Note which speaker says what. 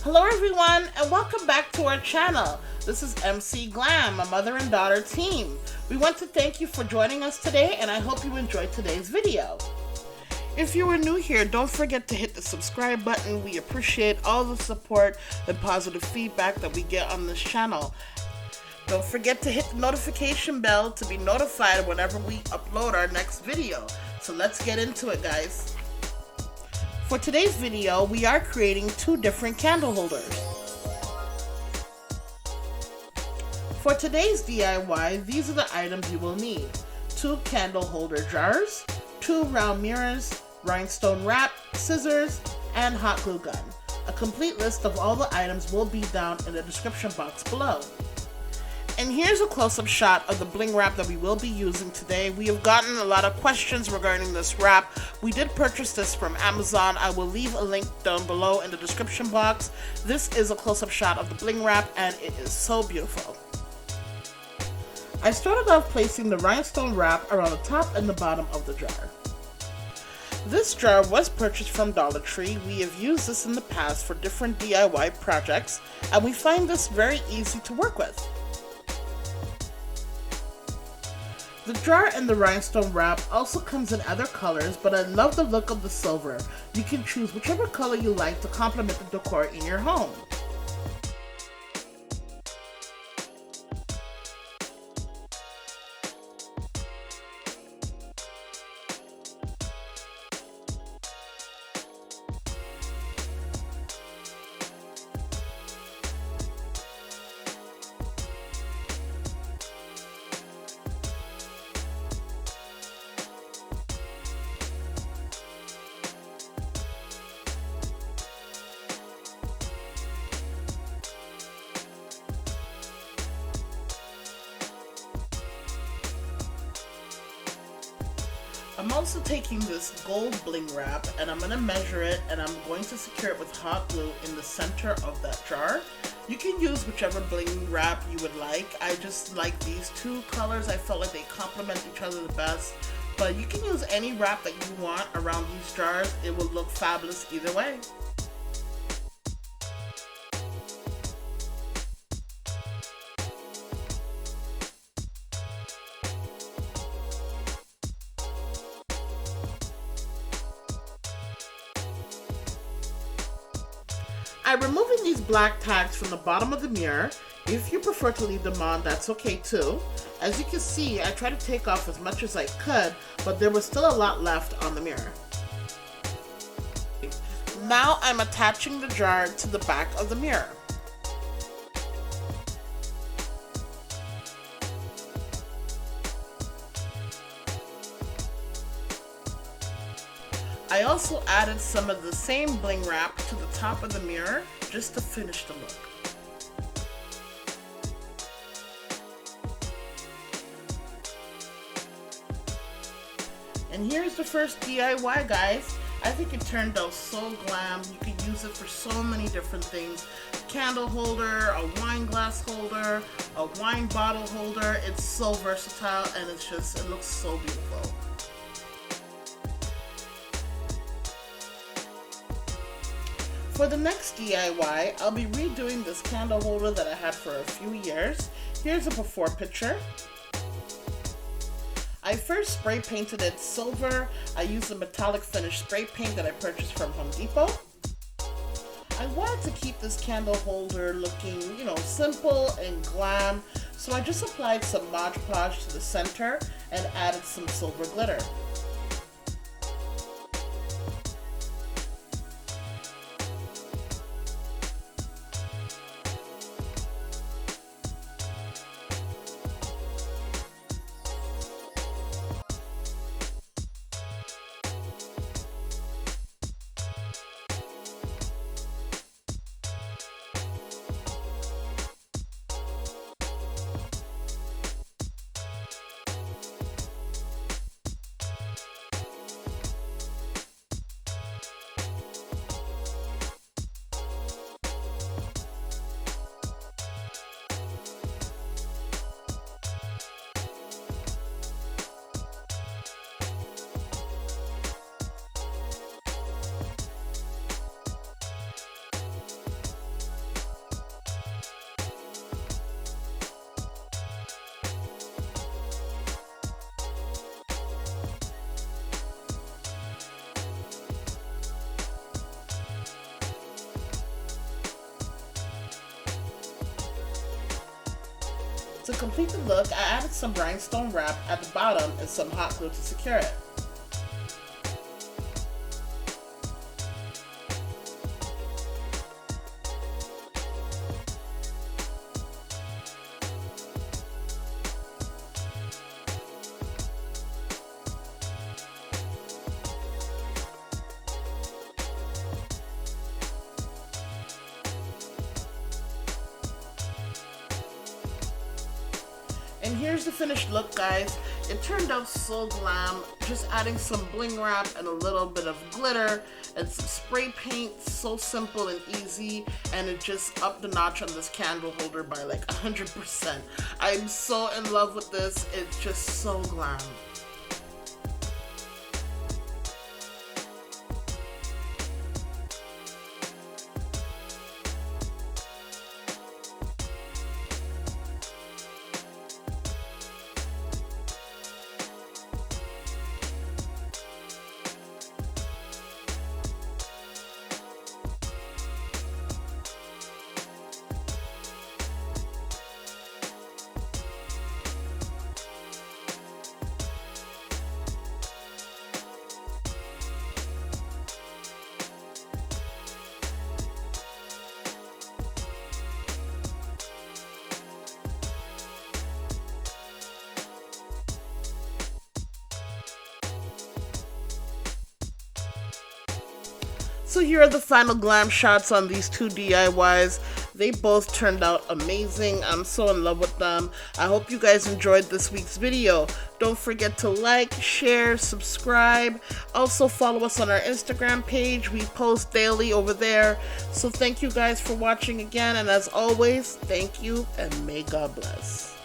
Speaker 1: Hello everyone and welcome back to our channel. This is MC Glam, a mother and daughter team. We want to thank you for joining us today and I hope you enjoyed today's video. If you are new here, don't forget to hit the subscribe button. We appreciate all the support and positive feedback that we get on this channel. Don't forget to hit the notification bell to be notified whenever we upload our next video. So let's get into it, guys. For today's video, we are creating two different candle holders. For today's DIY, these are the items you will need. 2 candle holder jars, 2 round mirrors, rhinestone wrap, scissors, and hot glue gun. A complete list of all the items will be down in the description box below. And here's a close-up shot of the bling wrap that we will be using today. We have gotten a lot of questions regarding this wrap. We did purchase this from Amazon. I will leave a link down below in the description box. This is a close-up shot of the bling wrap and it is so beautiful. I started off placing the rhinestone wrap around the top and the bottom of the jar. This jar was purchased from Dollar Tree. We have used this in the past for different DIY projects and we find this very easy to work with. The jar and the rhinestone wrap also comes in other colors, but I love the look of the silver. You can choose whichever color you like to complement the decor in your home. I'm also taking this gold bling wrap and I'm going to measure it and I'm going to secure it with hot glue in the center of that jar. You can use whichever bling wrap you would like. I just like these two colors. I felt like they complement each other the best. But you can use any wrap that you want around these jars. It will look fabulous either way. I'm removing these black tags from the bottom of the mirror. If you prefer to leave them on, that's okay too. As you can see, I tried to take off as much as I could, but there was still a lot left on the mirror. Now I'm attaching the jar to the back of the mirror. I also added some of the same bling wrap to the top of the mirror just to finish the look. And here's the first DIY, guys. I think it turned out so glam. You can use it for so many different things. Candle holder, a wine glass holder, a wine bottle holder. It's so versatile and it looks so beautiful. For the next DIY, I'll be redoing this candle holder that I had for a few years. Here's a before picture. I first spray painted it silver. I used a metallic finish spray paint that I purchased from Home Depot. I wanted to keep this candle holder looking, simple and glam, so I just applied some Mod Podge to the center and added some silver glitter. To complete the look, I added some rhinestone wrap at the bottom and some hot glue to secure it. And here's the finished look, guys. It turned out so glam, just adding some bling wrap and a little bit of glitter and some spray paint. So simple and easy, and it just upped the notch on this candle holder by like 100%. I'm so in love with this. It's just so glam. So here are the final glam shots on these two DIYs. They both turned out amazing. I'm so in love with them. I hope you guys enjoyed this week's video. Don't forget to like, share, subscribe. Also follow us on our Instagram page. We post daily over there. So thank you guys for watching again. And as always, thank you and may God bless.